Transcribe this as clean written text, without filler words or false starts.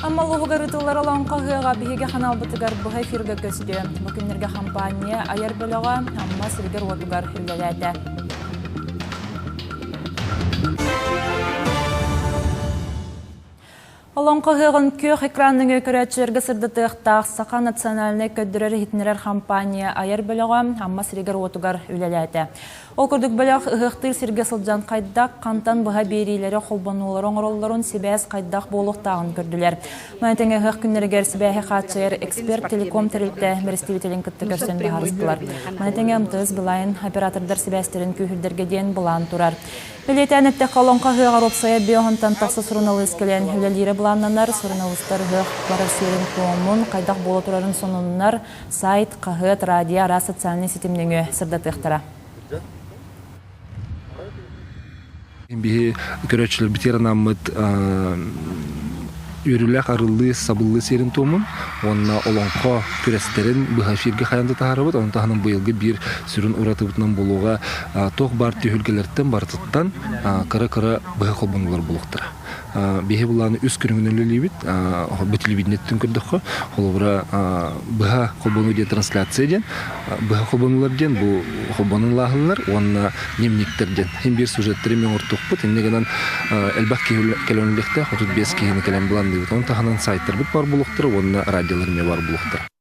Amma луғығарытылар алан қағыға бігеге қанал бұтығар бұға эфирге көсті. Бүкіндерге компания айар бөліға амма сіргер отығар үлеләді. Алан қағығын көк экранның өкірәтшергі сырдытықтақ Сақа национальный көддірер хитнерер компания айар бөліға амма сіргер отығар үлеләді. Ол күрдік бөліқ ұғықтыр сірге сылжан қайдақ қантан бұға берейлері қолбанулар оңыролларын себәз қайдақ болуқтағын көрділер. Мәнтен ұғық күннергер себәхе қатшайыр эксперт телеком тірілті мәрістевителін күтті көрсен бағарыстылар. Мәнтен ұмтыз білайын оператордар себәстерін күйірдерге ден бұлан тұрар. Білетен әтті қалонқа ғыға ропсая биоғантан тақсы сұрыналы іскелен үлелері бұланнанар, сұрыналыстар ғық барар сүйерін туымын, қайдақ болу тұрарын сонынлар сайт, қағыт, радио, ара социальный сетімніңі сырдатықтыра. Биһи көрөчүлөр битерен аммыт үрүлэк арыллы сабыллы серин томун онна олонко күрестерин быха фирге хаянды таарыбыт онун таханын быйылгы бир сүрүн уратыбытынан болууга тох бар түйүлгелерден бартыттан кыра быха колбонулар болуктура биһи буланы үс күрүңүнөлүлүбүт бүтүлүбүнеттин көрдөккө холобура быха колбону де трансляция ден быха колбонулар ден бу колбонун лахылар онна дневниктерден хим бир сюжеттери мен ортукпут эмнегенен элбак келөнлүктө 35 кийини келен булан он таханан сайттар бит бар булуктур онна радиолар ме бар булуктур